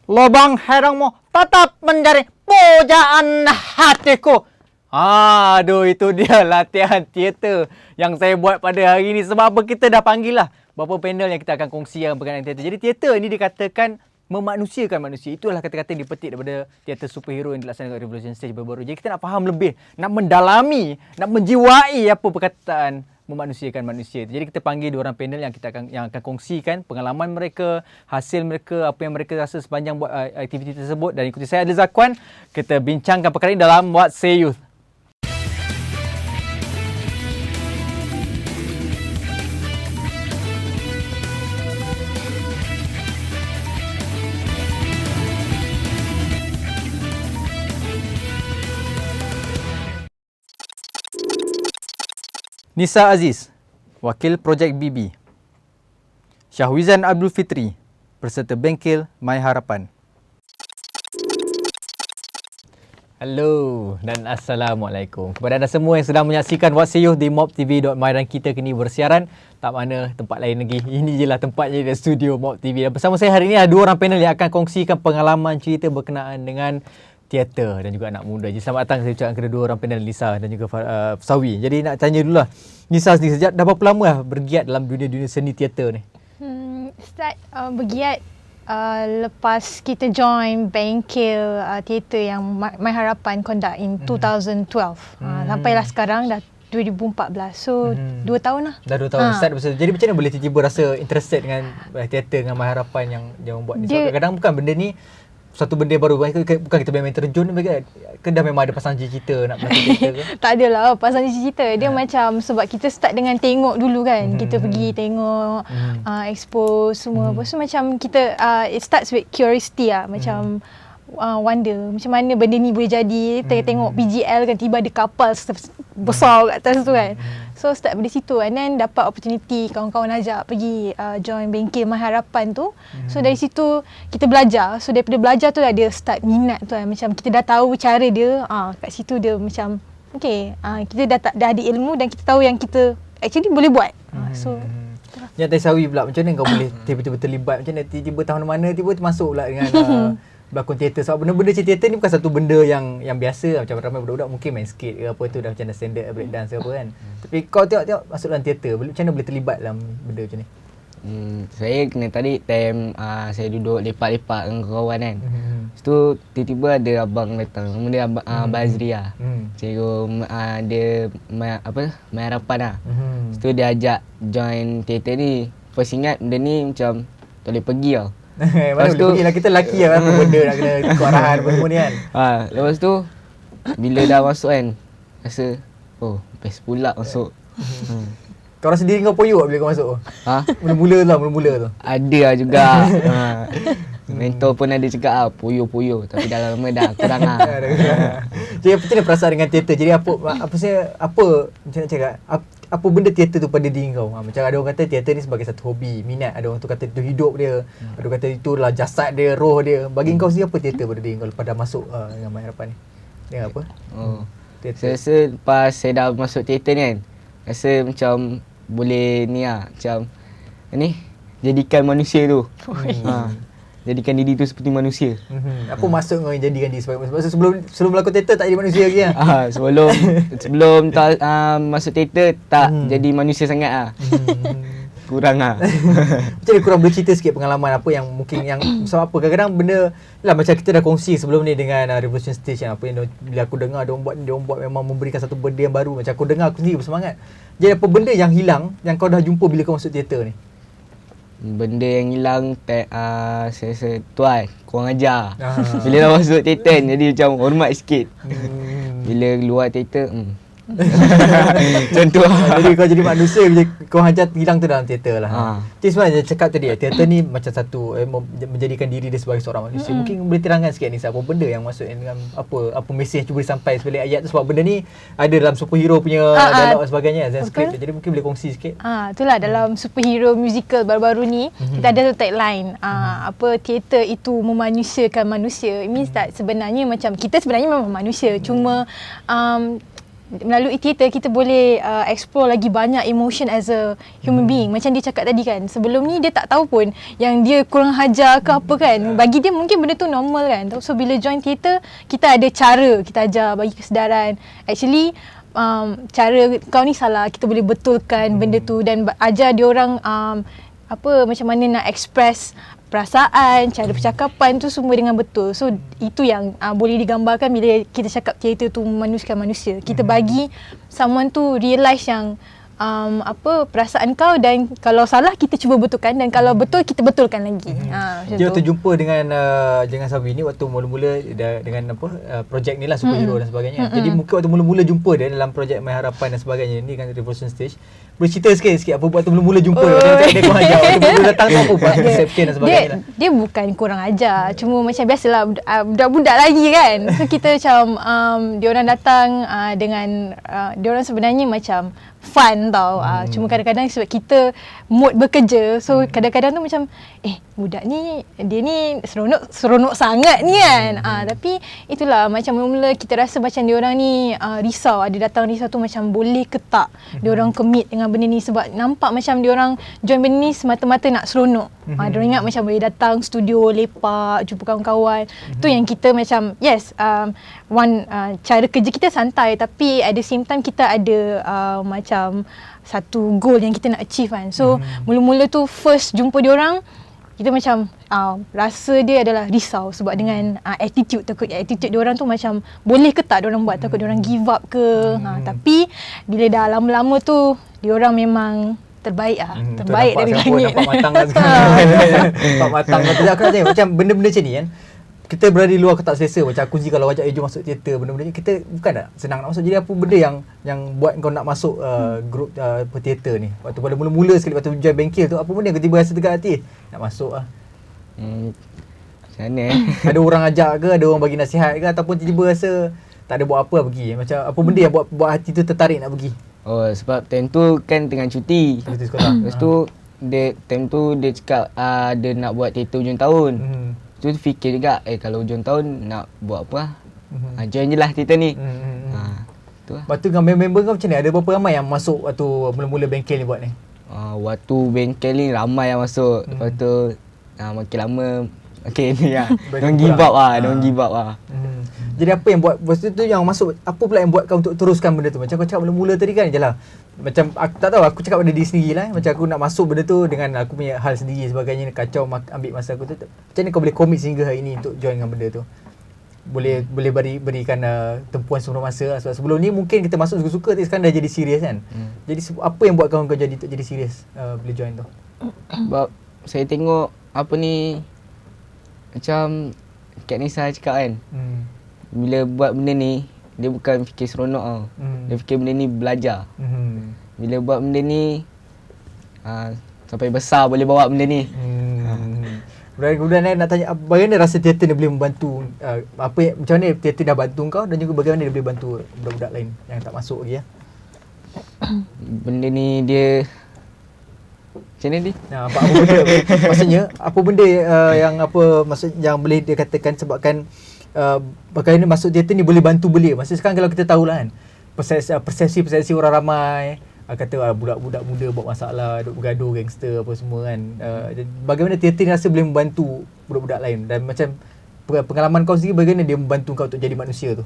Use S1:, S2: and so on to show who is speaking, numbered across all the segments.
S1: lubang hidungmu tetap menjadi pujaan hatiku. Aduh, itu dia latihan teater yang saya buat pada hari ini. Sebab apa, kita dah panggil lah beberapa panel yang kita akan kongsikan berkenaan teater. Jadi teater ni dikatakan memanusiakan manusia. Itulah kata-kata yang dipetik daripada teater superhero yang dilaksanakan Revolution Stage baru-baru. Jadi kita nak faham lebih, nak mendalami, nak menjiwai apa perkataan memanusiakan manusia. Jadi kita panggil dua orang panel yang akan kongsikan pengalaman mereka, hasil mereka, apa yang mereka rasa sepanjang buat aktiviti tersebut. Dan ikuti saya, Adil Zakwan. Kita bincangkan perkara ini dalam What Say Youth. Nisa Aziz, Wakil Projek BB. Syahwizan Abdul Fitri, Peserta Bengkel My Harapan. Halo dan Assalamualaikum kepada anda semua yang sedang menyaksikan What Say Youth di mobtv.my, dan kita kini bersiaran tak mana tempat lain lagi. Ini je lah tempatnya di studio Mob TV. Dan bersama saya hari ini ada dua orang panel yang akan kongsikan pengalaman cerita berkenaan dengan teater dan juga anak muda. Jadi selamat datang, saya ucapkan kepada dua orang panel, Lisa dan juga Sawi. Jadi nak tanya dulu lah, Lisa sendiri sejak dah berapa lama lah bergiat dalam dunia seni teater ni?
S2: Start bergiat lepas kita join bengkel teater yang My Harapan conduct in 2012. Sampailah sekarang dah 2014. So 2 tahun lah.
S1: Dah 2 tahun start bersama. Jadi macam mana boleh tiba-tiba rasa interested dengan teater, dengan My Harapan yang buat ni? Sebab kadang-kadang bukan benda ni satu benda baru, bukan kita main terjun ke dah memang ada pasang cita nak berlakon teater ke?
S2: Tak adalah pasang cita. Dia macam sebab kita start dengan tengok dulu kan. Kita pergi tengok expose semua. Lepas tu macam kita it starts with curiosity lah. Macam wonder macam mana benda ni boleh jadi. Tengok PGL kan, tiba ada kapal besar kat atas tu kan. So start dari situ, and then dapat opportunity kawan-kawan ajak pergi join bengkel My Harapan tu. So dari situ kita belajar. So daripada belajar tu dia start minat tu kan. Macam kita dah tahu cara dia, kat situ dia macam kita dah ada ilmu dan kita tahu yang kita actually boleh buat. So
S1: yang tadi Sawi pula, macam mana kau boleh tiba-tiba terlibat, macam mana tiba-tiba tahun mana tiba-tiba masuk pula dengan berlakon teater? Sebab benda-benda macam teater ni bukan satu benda yang biasa. Macam ramai budak-budak mungkin main skate ke apa tu dah macam dah standard break dance ke apa kan. Tapi kau tengok masuk dalam teater, macam mana boleh terlibat dalam benda macam ni?
S3: Saya kena tarik time saya duduk lepak-lepak dengan kawan kan. Lepas tu tiba-tiba ada abang datang, nama dia Bazri lah. Dia My Harapan lah. Lepas tu dia ajak join teater ni. First ingat benda ni macam tak boleh pergi tau.
S1: Mana boleh pergi lah, kita lelaki lah, apa benda nak kena ikut arahan apa semua ni kan.
S3: Lepas tu bila dah masuk kan, rasa best pula masuk.
S1: Kau rasa diri kau poyok bila kau masuk? Mula-mula tu.
S3: Ada lah juga. Mentor pun ada cakap poyo-poyo, tapi dah lama dah kurang lah.
S1: Jadi apa macam perasaan dengan teater? Jadi apa macam nak cakap, apa benda teater tu pada diri kau? Macam ada orang kata teater ni sebagai satu hobi, minat. Ada orang tu kata itu hidup dia. Ada orang kata itulah jasad dia, roh dia. Bagi kau sendiri apa teater pada diri kau lepas dah masuk dengan My Harapan ni? Dengan apa?
S3: Saya rasa lepas saya dah masuk teater ni kan, rasa macam boleh ni lah, macam jadikan manusia tu. Jadikan diri tu seperti manusia.
S1: Apa maksud kau jadikan diri sebagai manusia? Sebelum berlakon teater tak jadi manusia lagi lah?
S3: Sebelum masuk teater tak jadi manusia sangat lah. Kurang lah.
S1: Macam mana kurang boleh cerita sikit pengalaman apa yang mungkin yang sebab apa kadang-kadang benda lah macam kita dah kongsi sebelum ni dengan Revolution Stage apa yang bila aku dengar dia orang buat memang memberikan satu benda yang baru. Macam aku dengar aku sendiri bersemangat. Jadi apa benda yang hilang yang kau dah jumpa bila kau masuk teater ni?
S3: Benda yang hilang saya rasa tu kan, kurang ajar. Bila dah masuk teater jadi macam hormat sikit. Bila keluar teater macam tu lah.
S1: Jadi kau jadi manusia bila kau hajar hilang tu dalam teater lah. Jadi sebenarnya cakap tadi teater ni macam satu menjadikan diri dia sebagai seorang manusia. Mungkin boleh terangkan sikit ni apa benda yang masuk dengan apa mesej cuba disampaikan sebalik ayat tu, sebab benda ni ada dalam superhero punya dialog dan sebagainya dan skrip. Jadi mungkin boleh kongsi sikit.
S2: Itulah dalam superhero musical baru-baru ni kita ada tagline apa teater itu memanusiakan manusia. It means that sebenarnya macam kita sebenarnya memang manusia, cuma melalui teater kita boleh explore lagi banyak emotion as a human being. Macam dia cakap tadi kan, sebelum ni dia tak tahu pun yang dia kurang hajar ke apa kan. Bagi dia mungkin benda tu normal kan. So bila join teater, kita ada cara kita ajar bagi kesedaran. Actually cara kau ni salah, kita boleh betulkan benda tu dan ajar dia orang macam mana nak express perasaan, cara percakapan tu semua dengan betul. So itu yang boleh digambarkan bila kita cakap teater tu memanusiakan manusia. Kita bagi someone tu realise yang perasaan kau, dan kalau salah kita cuba betulkan, dan kalau betul kita betulkan lagi. Macam
S1: Dia
S2: tu.
S1: waktu jumpa dengan Sabi ni waktu mula-mula dengan projek ni lah, superhero dan sebagainya. Jadi mungkin waktu mula-mula jumpa dia dalam projek My Harapan dan sebagainya ni kan, Revolution Stage. Boleh cerita sikit apa waktu mula-mula jumpa macam dia kurang ajar. Waktu mula datang tu apa buat reception dan sebagainya lah.
S2: Dia bukan kurang ajar, cuma macam biasalah budak-budak lagi kan. So kita macam dia orang datang dengan dia orang sebenarnya macam fun tau. Cuma kadang-kadang sebab kita mood bekerja, so kadang-kadang tu macam budak ni dia ni seronok sangat ni kan. Tapi itulah macam mula-mula kita rasa macam dia orang ni risau, ada datang risau tu macam boleh ke tak dia orang commit dengan benda ni, sebab nampak macam dia orang join benda ni semata-mata nak seronok. Dia orang ingat macam boleh datang studio lepak, jumpa kawan-kawan. Tu yang kita macam yes, cara kerja kita santai, tapi at the same time kita ada macam satu goal yang kita nak achieve kan. So mula-mula tu first jumpa dia orang, kita macam rasa dia adalah risau sebab dengan attitude dia orang tu macam boleh ke tak dia orang buat, takut dia orang give up ke. Tapi bila dah lama-lama tu dia orang memang terbaik terbaik dari langit.
S1: Nampak matang lah sekarang. Nampak matang. Aku nak tanya macam benda-benda macam ni kan, kita berada di luar aku tak selesa. Macam aku kalau ajak Ejo masuk teater, benda-benda ni kita bukan tak senang nak masuk. Jadi apa benda yang buat kau nak masuk grup teater ni? Waktu pada mula-mula sekali waktu join bengkel tu, apa benda yang tiba-tiba rasa dekat hati nak masuk
S3: Macam mana
S1: Ada orang ajak ke, ada orang bagi nasihat ke, ataupun tiba-tiba rasa tak ada buat apa pergi? Macam apa benda yang buat hati tu tertarik nak pergi?
S3: sebab time tu kan tengah cuti.
S1: Cuti sekolah.
S3: Lepas tu time tu dia cakap dia nak buat teater hujung tahun. Tu fikir juga kalau hujung tahun nak buat apa join je lah teater ni. Tu lah.
S1: Lepas tu dengan member kau macam ni? Ada berapa ramai yang masuk waktu mula-mula bengkel ni buat ni?
S3: Waktu bengkel ni ramai yang masuk. Lepas tu makin lama makin ni lah. Don't give up don't give up lah.
S1: Jadi apa yang buat waktu tu yang masuk, apa pula yang buat kau untuk teruskan benda tu? Macam kau cakap mula-mula tadi kan je lah, macam aku tak tahu, aku cakap pada diri sendiri lah, macam aku nak masuk benda tu dengan aku punya hal sendiri sebagainya, kacau ambil masa aku tu. Macam mana kau boleh commit sehingga hari ni untuk join dengan benda tu? Boleh berikan tempuhan sepenuh masa lah. Sebab sebelum ni mungkin kita masuk suka-suka, tapi sekarang dah jadi serius kan. Jadi apa yang buat kau jadi serius bila join tu?
S3: Sebab saya tengok apa ni, macam Kak Nisa cakap kan, bila buat benda ni dia bukan fikir seronok tau. Dia fikir benda ni belajar. Bila buat benda ni sampai besar boleh bawa benda ni.
S1: Kemudian nak tanya, bagaimana rasa teater ni boleh membantu, macam mana teater dah bantu kau, dan juga bagaimana dia boleh bantu budak-budak lain yang tak masuk lagi
S3: Benda ni dia macam mana dia?
S1: apa benda maksudnya apa benda yang boleh dia katakan sebabkan bagaimana masuk teater ni boleh bantu belia. Maksudnya sekarang kalau kita tahulah kan, persepsi orang ramai kata budak-budak muda buat masalah, duk bergaduh, gangster apa semua kan. Bagaimana teater ni rasa boleh membantu budak-budak lain, dan macam pengalaman kau sendiri, bagaimana dia membantu kau untuk jadi manusia tu?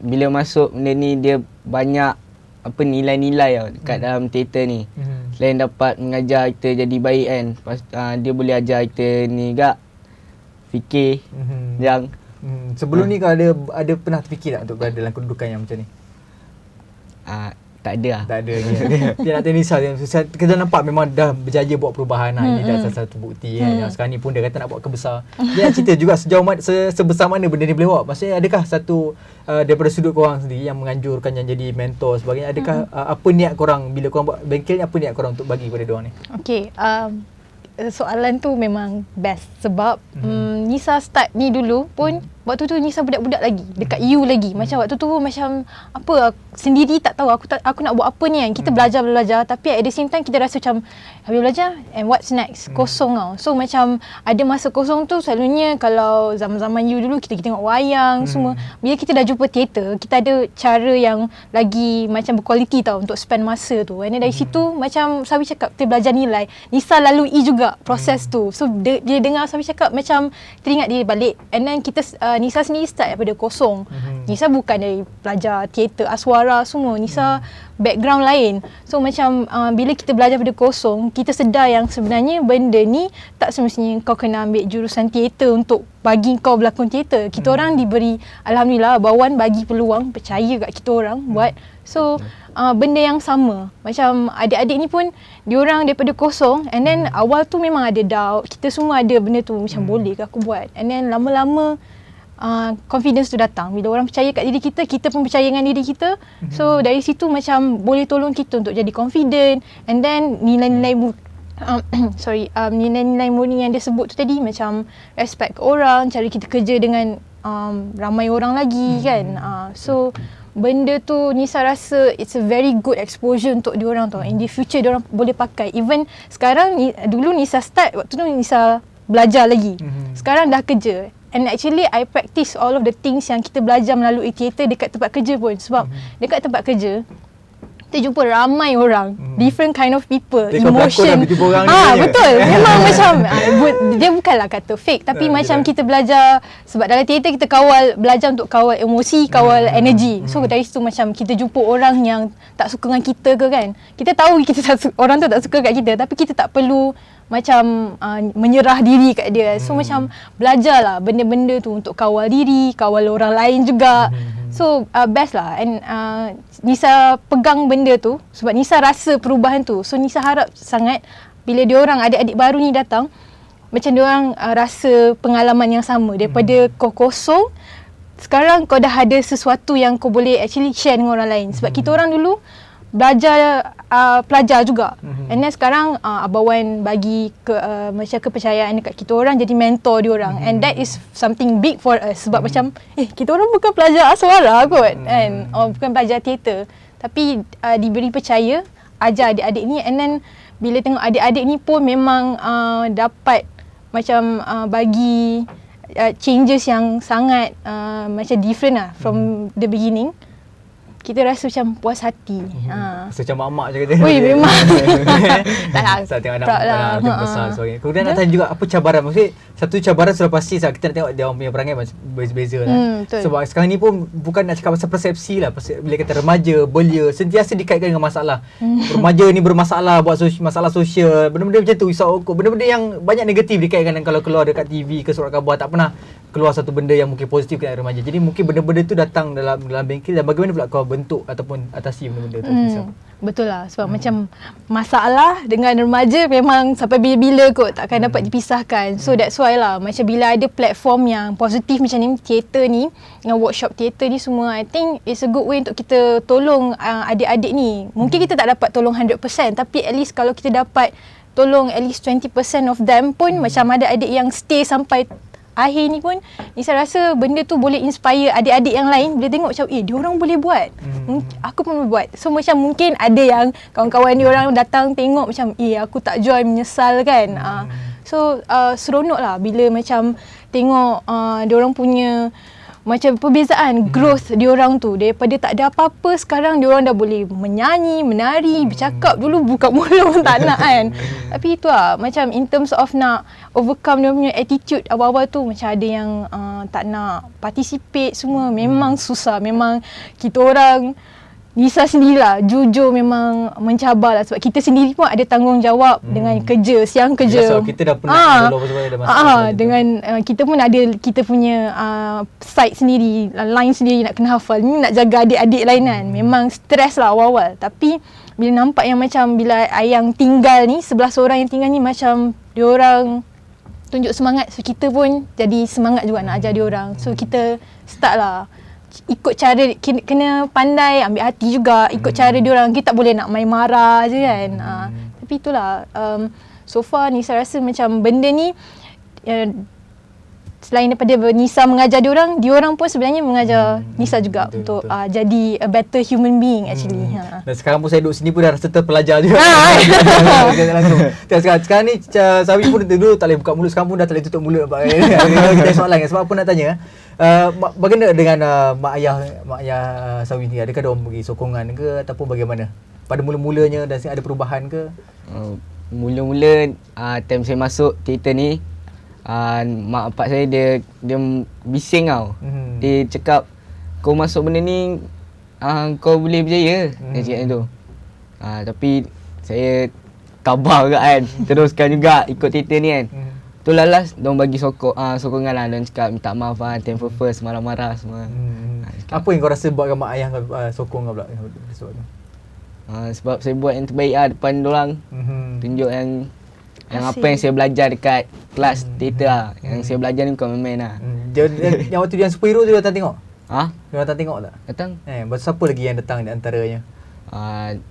S3: Bila masuk benda ni dia banyak nilai-nilai tau dekat dalam teater ni. Selain dapat mengajar kita jadi baik kan, dia boleh ajar kita ni juga fikir yang
S1: sebelum ni kau ada pernah terfikir tak untuk berada dalam kedudukan yang macam ni?
S3: Tak ada lah.
S1: Tak ada lagi. Dia nak tanya Nisa, kita nampak memang dah berjaya buat perubahan lah. Ini dah salah satu bukti kan. Yang sekarang ni pun dia kata nak buat kebesar. Dia nak cerita juga sejauh mana, sebesar mana benda ni boleh buat. Maksudnya adakah satu daripada sudut korang sendiri yang menganjurkan, yang jadi mentor sebagainya, adakah apa niat korang bila korang buat bengkel ni, apa niat korang untuk bagi kepada diorang ni?
S2: Okay, soalan tu memang best sebab Nisa start ni dulu pun waktu tu Nisa budak-budak lagi, dekat U lagi. Macam waktu tu macam apa, sendiri tak tahu aku nak buat apa ni kan. Kita belajar tapi at the same time kita rasa macam habis belajar and what's next? Kosong tau. So macam ada masa kosong tu selalunya kalau zaman-zaman U dulu kita tengok wayang semua. Bila kita dah jumpa teater, kita ada cara yang lagi macam berkualiti tau untuk spend masa tu. And dari situ macam Sawi cakap kita belajar nilai. Nisa lalui juga proses tu. So dia dengar Sawi cakap macam teringat dia balik. And then kita Nisa sendiri start daripada kosong. Nisa bukan dari pelajar teater, aswara semua. Nisa background lain. So macam bila kita belajar daripada kosong, kita sedar yang sebenarnya benda ni tak semestinya kau kena ambil jurusan teater untuk bagi kau berlakon teater. Kita orang diberi, alhamdulillah, Bawan bagi peluang, percaya kat kita orang buat. So benda yang sama. Macam adik-adik ni pun diorang daripada kosong, and then awal tu memang ada doubt. Kita semua ada benda tu macam boleh ke aku buat. And then lama-lama confidence tu datang. Bila orang percaya kat diri kita, kita pun percaya dengan diri kita. So dari situ macam boleh tolong kita untuk jadi confident. And then nilai-nilai nilai-nilai murni yang dia sebut tu tadi, macam respect ke orang, cara kita kerja dengan ramai orang lagi kan. So benda tu Nisa rasa it's a very good exposure untuk diorang tau. In the future diorang boleh pakai. Even sekarang, dulu Nisa start, waktu tu Nisa belajar lagi. Sekarang dah kerja. And actually I practice all of the things yang kita belajar melalui teater dekat tempat kerja pun. Sebab dekat tempat kerja kita jumpa ramai orang, different kind of people, emotion. Betul. Memang macam dia bukanlah kata fake, tapi macam kita belajar, sebab dalam teater kita belajar untuk kawal emosi, kawal energy. So dari situ macam kita jumpa orang yang tak suka dengan kita ke kan. Kita tahu orang tu tak suka kat kita, tapi kita tak perlu macam menyerah diri kat dia. So macam belajarlah benda-benda tu untuk kawal diri, kawal orang lain juga. So best lah. And Nisa pegang benda tu sebab Nisa rasa perubahan tu. So Nisa harap sangat bila diorang adik-adik baru ni datang, macam diorang rasa pengalaman yang sama. Daripada kau kosong, sekarang kau dah ada sesuatu yang kau boleh actually share dengan orang lain. Sebab kita orang dulu belajar pelajar juga. And then sekarang Abang Wan bagi macam kepercayaan dekat kita orang, jadi mentor dia orang. And that is something big for us. Sebab macam kita orang bukan pelajar aswara kot kan, bukan pelajar teater, tapi diberi percaya ajar adik-adik ni. And then bila tengok adik-adik ni pun memang dapat macam bagi changes yang sangat macam different lah from the beginning. Kita rasa macam puas hati.
S1: Rasa macam mak-mak je kata.
S2: Ui, memang. Tak lah.
S1: Tengok anak besar sebagainya. Kemudian nak tanya juga apa cabaran. Maksudnya satu cabaran sudah pasti sebab kita nak tengok dia orang punya perangai berbeza lah. Sebab sekarang ni pun bukan nak cakap pasal persepsi lah. Bila kata remaja, belia, sentiasa dikaitkan dengan masalah. Remaja ni bermasalah, buat masalah sosial. Benda-benda macam tu, isau okok. Benda-benda yang banyak negatif dikaitkan dengan kalau keluar dekat TV ke surat khabar. Tak pernah keluar satu benda yang mungkin positif kat remaja. Jadi mungkin benda-benda tu datang dalam bengkel. Dan bagaimana pula kau bentuk ataupun atasi benda-benda tu?
S2: Betul lah. Sebab macam masalah dengan remaja memang sampai bila-bila kot takkan dapat dipisahkan. So that's why lah, macam bila ada platform yang positif macam ni, teater ni, dengan workshop teater ni semua, I think it's a good way untuk kita tolong adik-adik ni. Mungkin kita tak dapat tolong 100%, tapi at least kalau kita dapat tolong at least 20% of them pun, macam ada adik yang stay sampai akhir ni pun, Nisa rasa benda tu boleh inspire adik-adik yang lain. Bila tengok macam dia orang boleh buat, aku pun boleh buat. So macam mungkin ada yang kawan-kawan dia orang datang tengok macam aku tak join, menyesal kan. So seronok lah bila macam tengok dia orang punya macam perbezaan growth diorang tu. Daripada tak ada apa-apa, sekarang diorang dah boleh menyanyi, menari, bercakap. Dulu buka mulut pun tak nak kan. Tapi itu lah, macam in terms of nak overcome dia punya attitude awal-awal tu, macam ada yang tak nak participate semua. Memang susah. Memang kita orang, Nisa sendirilah, jujur memang mencabar lah. Sebab kita sendiri pun ada tanggungjawab dengan kerja, siang kerja.
S1: So kita dah pernah ada masa
S2: dengan kita pun ada kita punya site sendiri, line sendiri nak kena hafal. Ni nak jaga adik-adik lain kan. Memang stres lah awal-awal. Tapi bila nampak yang macam bila Ayang tinggal ni, 11 orang yang tinggal ni, macam diorang tunjuk semangat. So kita pun jadi semangat juga nak ajar diorang. So kita start lah ikut cara, kena pandai ambil hati juga, ikut cara diorang. Kita tak boleh nak main marah je kan. Tapi itulah, so far Nisa rasa macam benda ni selain daripada Nisa mengajar diorang pun sebenarnya mengajar Nisa juga
S1: betul,
S2: untuk
S1: betul.
S2: jadi a better human being actually.
S1: Dan sekarang pun saya duduk sini pun dah rasa terpelajar juga. Langsung. Sekarang ni Sawi pun dulu tak boleh buka mulut, sekarang pun dah tak boleh tutup mulut. Kita ada soalan kan. Sebab apa nak tanya, bagaimana dengan mak ayah Sawi ni? Adakah diorang bagi sokongan ke ataupun bagaimana? Pada mula-mulanya dan ada perubahan ke?
S3: Mula-mula time saya masuk teater ni, mak bapak saya dia bising tau. Dia cakap, kau masuk benda ni kau boleh berjaya. Dia cakap macam tu. Tapi saya tabah juga kan. Teruskan juga ikut teater ni kan. Tu last diorang bagi sokongan lah. Diorang cakap minta maaf lah, time first marah-marah semua.
S1: Apa yang kau rasa buatkan mak ayah kau sokong kau pula?
S3: Sebab saya buat yang terbaik lah depan diorang. Tunjuk yang apa yang saya belajar dekat kelas teater lah. Yang saya belajar ni bukan main-main lah.
S1: Yang waktu dia yang superhero tu dia datang tengok?
S3: Ha?
S1: Dia datang tengok tak?
S3: Datang?
S1: Siapa lagi yang datang di antaranya?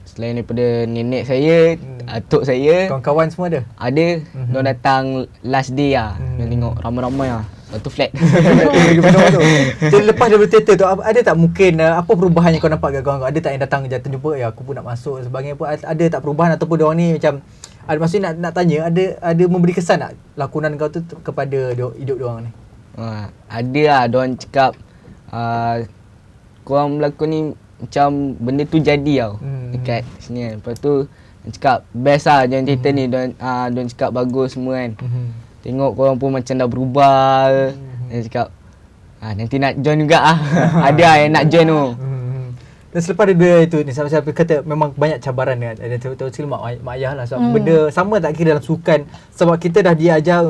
S3: Selain daripada nenek saya, atuk saya,
S1: Kawan-kawan semua ada?
S3: ada. Diorang datang last day lah. Diorang tengok ramai-ramai lah. Satu flat.
S1: Jadi lepas daripada teater tu, ada tak mungkin apa perubahan yang kau nampak kat kawan kau? Ada tak yang datang jatuh jumpa, aku pun nak masuk sebagainya pun, ada tak perubahan ataupun diorang ni macam maksudnya nak tanya, ada memberi kesan tak lakonan kau tu kepada hidup diorang ni?
S3: Ada lah. Diorang cakap korang berlakon ni macam benda tu jadi tau. Dekat sini kan. Lepas tu diorang cakap best lah jangan cerita ni. Diorang cakap bagus semua kan. Tengok korang pun macam dah berubah. Dia cakap nanti nak join juga ah. Ada lah yang nak join tu.
S1: Dan selepas dia itu ni, saya kata memang banyak cabaran kan. Dan terutama mak ayah lah. Sebab benda sama tak kira dalam sukan. Sebab kita dah diajar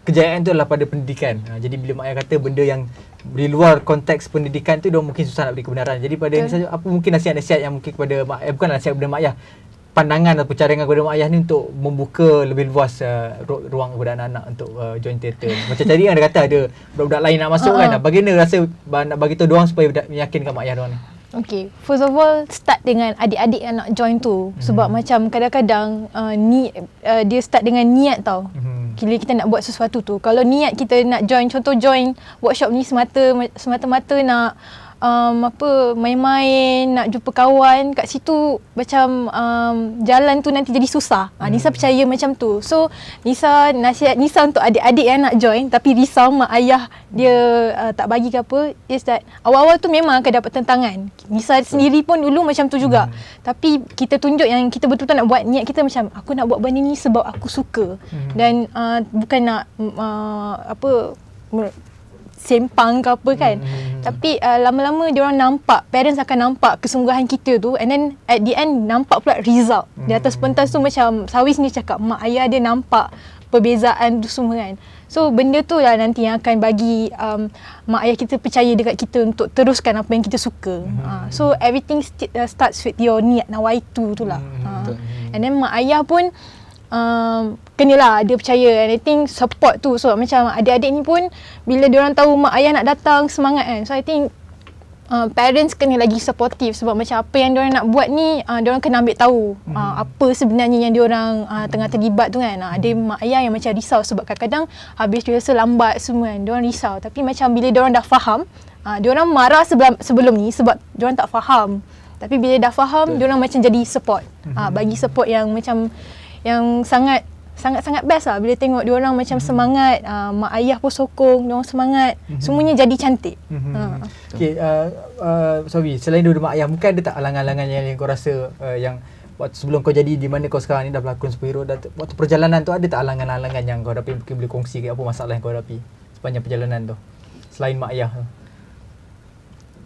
S1: kejayaan tu adalah pada pendidikan. Jadi bila mak ayah kata benda yang di luar konteks pendidikan tu, dia mungkin susah nak beri kebenaran. Jadi pada ni saja, apa mungkin nasihat-nasihat yang mungkin kepada bukan nasihat kepada mak ayah, pandangan atau cadangan kepada mak ayah ni untuk membuka lebih luas ruang kepada anak-anak untuk join teater. Macam tadi kan dia kata ada budak-budak lain nak masuk kan. Bagaimana rasa nak bagi tahu diorang supaya meyakinkan mak ayah diorang ni?
S2: Okay, first of all start dengan adik-adik yang nak join tu. Sebab macam kadang-kadang dia start dengan niat tau. Bila kita nak buat sesuatu tu, kalau niat kita nak join, contoh join workshop ni semata-mata nak main-main, nak jumpa kawan, kat situ macam jalan tu nanti jadi susah. Nisa percaya macam tu. So nasihat Nisa untuk adik-adik yang nak join tapi risau mak ayah dia tak bagi ke apa, is that awal-awal tu memang akan dapat tentangan. Nisa sendiri pun dulu macam tu juga. Tapi kita tunjuk yang kita betul-betul nak buat, niat kita macam aku nak buat benda ni sebab aku suka. Dan bukan nak sempang ke apa kan. Tapi lama-lama diorang nampak, parents akan nampak kesungguhan kita tu, and then at the end nampak pula result. Di atas pentas tu macam Sawis ni cakap mak ayah dia nampak perbezaan tu semua kan. So benda tu lah nanti yang akan bagi mak ayah kita percaya dekat kita untuk teruskan apa yang kita suka. So everything starts with your niat nawaitu tu lah. And then mak ayah pun kenalah dia percaya, and I think support tu. So macam adik-adik ni pun bila diorang tahu mak ayah nak datang, semangat kan. So I think parents kena lagi supportive. Sebab macam apa yang diorang nak buat ni, diorang kena ambil tahu apa sebenarnya yang diorang tengah terlibat tu kan. Ada mak ayah yang macam risau sebab kadang-kadang habis rehearsal lambat semua kan, diorang risau. Tapi macam bila diorang dah faham, diorang marah sebelum ni sebab diorang tak faham. Tapi bila dah faham, diorang macam jadi support. Bagi support yang macam yang sangat-sangat best lah bila tengok diorang macam semangat, mak ayah pun sokong, diorang semangat, semuanya jadi cantik.
S1: Okay, sorry, selain daripada mak ayah, mungkin ada tak halangan-halangan yang kau rasa yang waktu sebelum kau jadi di mana kau sekarang ni dah berlakon superhero, waktu perjalanan tu ada tak halangan-halangan yang kau hadapi, mungkin boleh kongsi apa masalah yang kau hadapi sepanjang perjalanan tu selain mak ayah tu?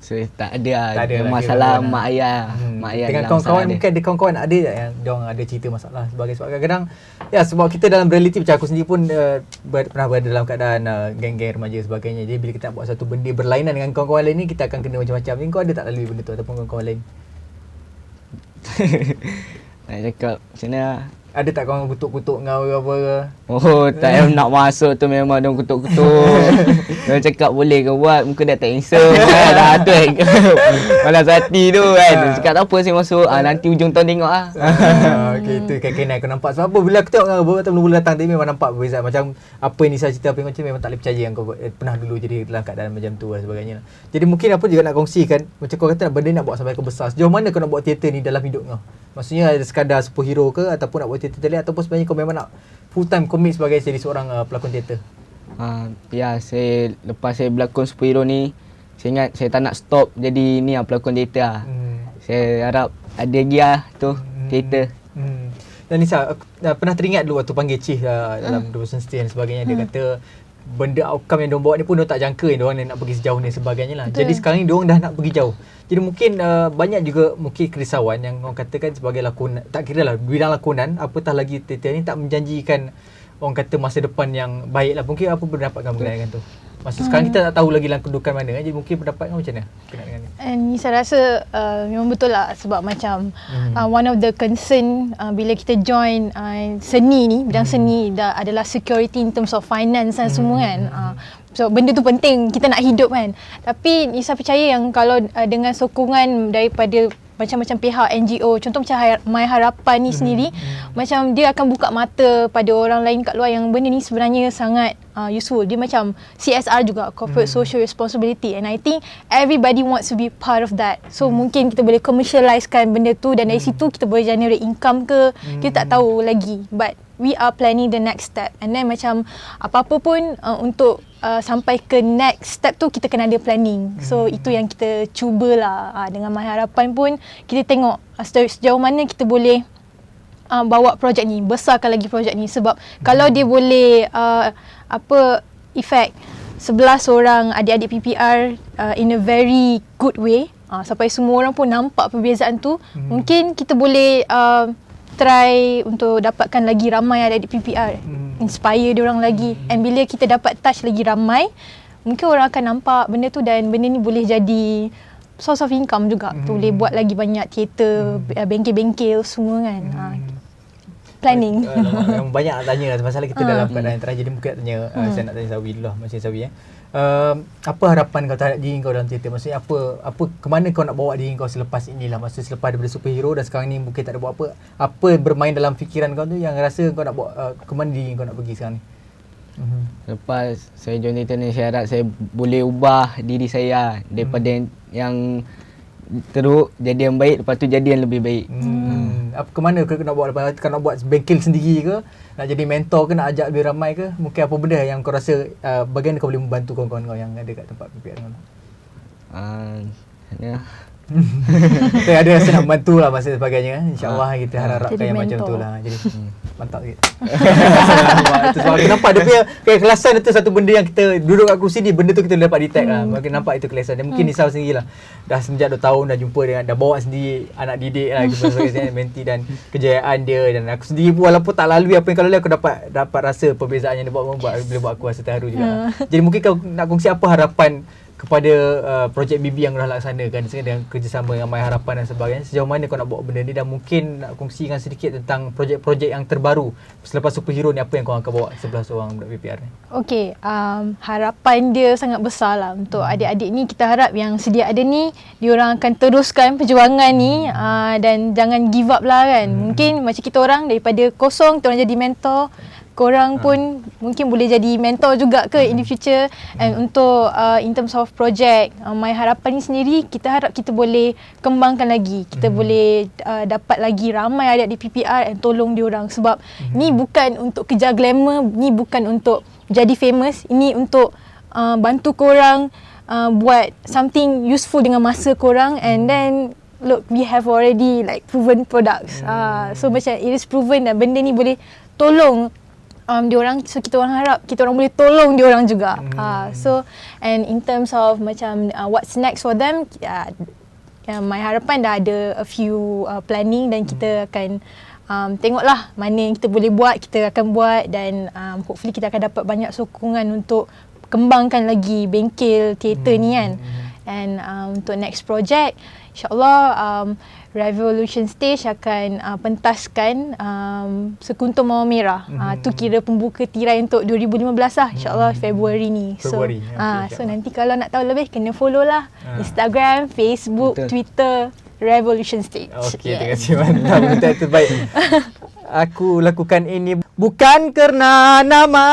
S3: So tak ada
S1: Tak ada
S3: masalah
S1: lagi,
S3: mak ayah. Mak ayah
S1: dengan
S3: dalam
S1: kawan-kawan
S3: masalah
S1: mungkin ada kawan-kawan ada tak yang diorang ada cerita masalah sebagai sebab kadang-kadang ya sebab kita dalam reality macam aku sendiri pun pernah berada dalam keadaan geng-geng remaja sebagainya. Jadi bila kita nak buat satu benda berlainan dengan kawan-kawan lain ni, kita akan kena macam-macam. Ni kau ada tak lalui benda tu ataupun kawan-kawan lain?
S3: Nak cakap macam mana,
S1: Ada tak kawan kutuk-kutuk kau ke apa ke?
S3: Oh, time nak masuk tu memang dia kutuk-kutuk. Dia cakap boleh ke buat, muka dah tak handsome. Dah tu malas hati tu kan. Dia cakap tak apa saya masuk. Nanti ujung tahun tengok lah.
S1: Okay, itu kekenai aku nampak. Sebab apa bila aku tengok beberapa tahun mula datang tadi memang nampak berbeza. Macam apa yang Nisa cerita, apa yang kau cerita memang tak boleh percaya yang kau pernah dulu jadi dalam keadaan macam tu dan sebagainya. Jadi mungkin apa juga nak kongsikan, macam kau kata benda nak buat sampai ke besar. Sejauh mana kau nak buat teater ni dalam hidup kau? Maksudnya ada sekadar superhero ke ataupun nak buat teater tadi, ataupun sebenarnya kau memang nak full time commit sebagai jadi seorang pelakon teater?
S3: Ya, lepas saya berlakon superhero ni, saya ingat saya tak nak stop jadi ni pelakon teater lah. Saya harap ada lagi tu teater.
S1: Dan Nisa, pernah teringat dulu waktu panggil Chief dalam Dosen Stay dan sebagainya, dia kata benda outcome yang diorang bawa ni pun diorang tak jangka yang diorang nak pergi sejauh ni sebagainya lah. Jadi sekarang ni diorang dah nak pergi jauh. Jadi mungkin banyak juga mungkin kerisauan yang orang katakan sebagai lakonan, tak kira lah bidang lakonan, apatah lagi teater ni tak menjanjikan orang kata masa depan yang baik lah. Mungkin apa pendapat kamu dengan tu? Masa sekarang kita tak tahu lagi dalam kedudukan mana, jadi mungkin pendapat kamu macam mana dengan ni?
S2: Ni saya rasa memang betul lah, sebab macam one of the concern bila kita join seni ni, bidang seni adalah security in terms of finance dan semua kan. So benda tu penting, kita nak hidup kan. Tapi Nisa percaya yang kalau dengan sokongan daripada macam-macam pihak NGO, contoh macam My Harapan ni sendiri, macam dia akan buka mata pada orang lain kat luar yang benda ni sebenarnya sangat useful. Dia macam CSR juga, Corporate Social Responsibility, and I think everybody wants to be part of that. So mungkin kita boleh commercializekan benda tu dan dari situ kita boleh generate income ke, kita tak tahu lagi. But we are planning the next step, and then macam apa-apa pun untuk sampai ke next step tu kita kena ada planning. So itu yang kita cubalah dengan My Harapan pun, kita tengok sejauh mana kita boleh bawa projek ni, besarkan lagi projek ni. Sebab kalau dia boleh effect 11 orang adik-adik PPR in a very good way, sampai semua orang pun nampak perbezaan tu, mungkin kita boleh try untuk dapatkan lagi ramai adik-adik PPR, inspire diorang lagi. And bila kita dapat touch lagi ramai, mungkin orang akan nampak benda tu dan benda ni boleh jadi source of income juga. Boleh buat lagi banyak teater, bengkel-bengkel semua kan. Planning.
S1: Banyak nak tanya lah, masalah kita dalam keadaan yang terakhir. Jadi mungkin nak tanya, saya nak tanya Sawi dulu lah, Macam Sawi apa harapan kau terhadap diri kau dalam teater? Maksudnya apa ke mana kau nak bawa diri kau selepas inilah, maksudnya selepas daripada superhero dan sekarang ni mungkin tak ada buat apa bermain dalam fikiran kau tu yang rasa kau nak bawa ke mana diri kau nak pergi sekarang ni?
S3: Lepas saya join teater ni, saya harap saya boleh ubah diri saya daripada yang teruk jadi yang baik, lepas tu jadi yang lebih baik.
S1: Apa ke mana kau nak bawa? Kau nak buat bengkel sendiri ke? Nak jadi mentor ke? Nak ajak lebih ramai ke? Mungkin apa benda yang kau rasa bagaimana kau boleh membantu kawan-kawan kau yang ada kat tempat PPR kau? Saya ada rasa nak membantu lah masa sebagainya. InsyaAllah kita harapkan yang macam tu lah. Jadi mantap sikit. Sebab kita nampak dia punya keikhlasan itu satu benda yang kita duduk kat kursi ni, benda tu kita dapat detect lah. Mungkin nampak itu keikhlasan. Dan mungkin Nisa sendiri lah, dah sejak 2 tahun dah jumpa dengan, dah bawa sendiri anak didik lah, menti dan kejayaan dia. Dan aku sendiri pun walaupun tak lalui apa yang kau lalui, aku dapat rasa perbezaan yang dia buat bila buat aku rasa terharu juga. Jadi mungkin kau nak kongsi apa harapan kepada projek BB yang dah laksanakan dengan kerjasama dengan My Harapan dan sebagainya, sejauh mana kau nak bawa benda ni, dan mungkin nak kongsikan sedikit tentang projek-projek yang terbaru selepas superhero ni, apa yang kau akan bawa 11 orang budak PPR ni?
S2: Okay, harapan dia sangat besar lah untuk adik-adik ni. Kita harap yang sedia ada ni, diorang akan teruskan perjuangan ni dan jangan give up lah kan. Mungkin macam kita orang daripada kosong, kita orang jadi mentor, korang pun mungkin boleh jadi mentor juga ke in the future. And untuk in terms of project My Harapan ni sendiri, kita harap kita boleh kembangkan lagi. Kita boleh dapat lagi ramai adik di PPR and tolong diorang. Sebab ni bukan untuk kejar glamour, ni bukan untuk jadi famous, ini untuk bantu korang buat something useful dengan masa korang. And then look, we have already like proven products. So macam it is proven dan benda ni boleh tolong diorang. So kita orang harap kita orang boleh tolong diorang juga. So and in terms of macam what's next for them, My Harapan dah ada a few planning dan kita akan tengoklah mana yang kita boleh buat, kita akan buat. Dan hopefully kita akan dapat banyak sokongan untuk kembangkan lagi bengkel teater ni kan. And untuk next project, InsyaAllah Revolution Stage akan pentaskan Sekuntum Mawar Merah. Tu kira pembuka tirai untuk 2015 lah, insyaAllah Februari ni.
S1: Februari,
S2: So,
S1: okey,
S2: so nanti kalau nak tahu lebih kena follow lah Instagram, Facebook,
S3: Betul.
S2: Twitter Revolution Stage.
S1: Okey, terima kasih, mantap. Minta itu baik. Aku lakukan ini bukan kerana nama.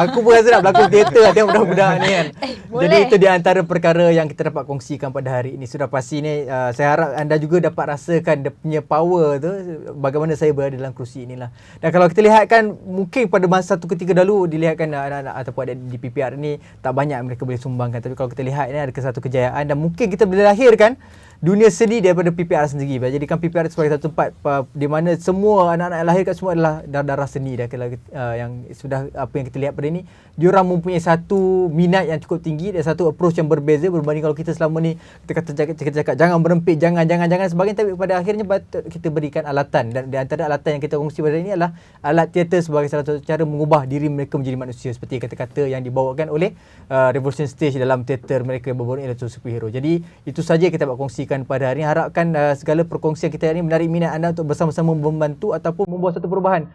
S1: Aku pun rasa nak berlakon teater lah tengok budak-budak ni kan. Jadi
S2: boleh.
S1: itu di antara perkara yang kita dapat kongsikan pada hari ini. Sudah pasti ni saya harap anda juga dapat rasakan dia punya power tu, bagaimana saya berada dalam kerusi inilah. Dan kalau kita lihat kan, mungkin pada masa satu ketika dahulu dilihatkan anak-anak ataupun ada di PPR ni tak banyak mereka boleh sumbangkan. Tapi kalau kita lihat ni ada satu kejayaan dan mungkin kita boleh lahirkan dunia seni daripada PPR sendiri. Jadikan PPR sebagai satu tempat di mana semua anak-anak yang lahir kat semua adalah darah seni dah. Kalau yang sudah apa yang kita lihat pada ini, diorang mempunyai satu minat yang cukup tinggi dan satu approach yang berbeza berbanding kalau kita selama ni kita kata cakap jangan berempit, jangan sebagainya, tapi pada akhirnya patut kita berikan alatan, dan di antara alatan yang kita kongsi pada ini adalah alat teater sebagai salah satu cara mengubah diri mereka menjadi manusia, seperti kata-kata yang dibawakan oleh Revolution Stage dalam teater mereka yang berbual ialah superhero. Jadi itu saja kita dapat kongsikan pada hari ini. Harapkan segala perkongsian kita hari ini menarik minat anda untuk bersama-sama membantu ataupun membuat satu perubahan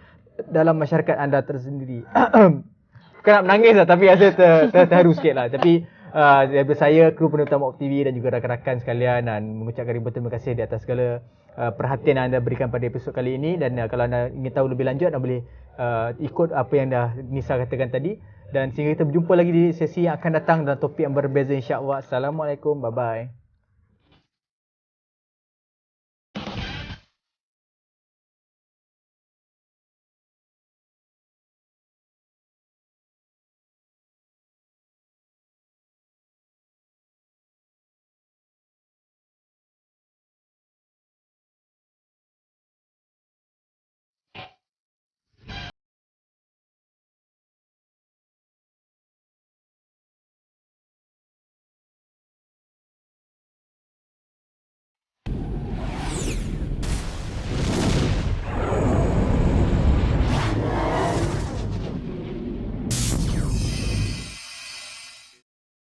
S1: dalam masyarakat anda tersendiri. Bukan nak menangis lah, tapi rasa terharu sikit lah. Tapi daripada saya, kru penulis utama Op TV dan juga rakan-rakan sekalian, dan mengucapkan ribuan terima kasih di atas segala perhatian yang anda berikan pada episod kali ini. Dan kalau anda ingin tahu lebih lanjut, anda boleh ikut apa yang dah Nisa katakan tadi. Dan sehingga kita berjumpa lagi di sesi yang akan datang dalam topik yang berbeza, insya-Allah. Assalamualaikum, bye-bye.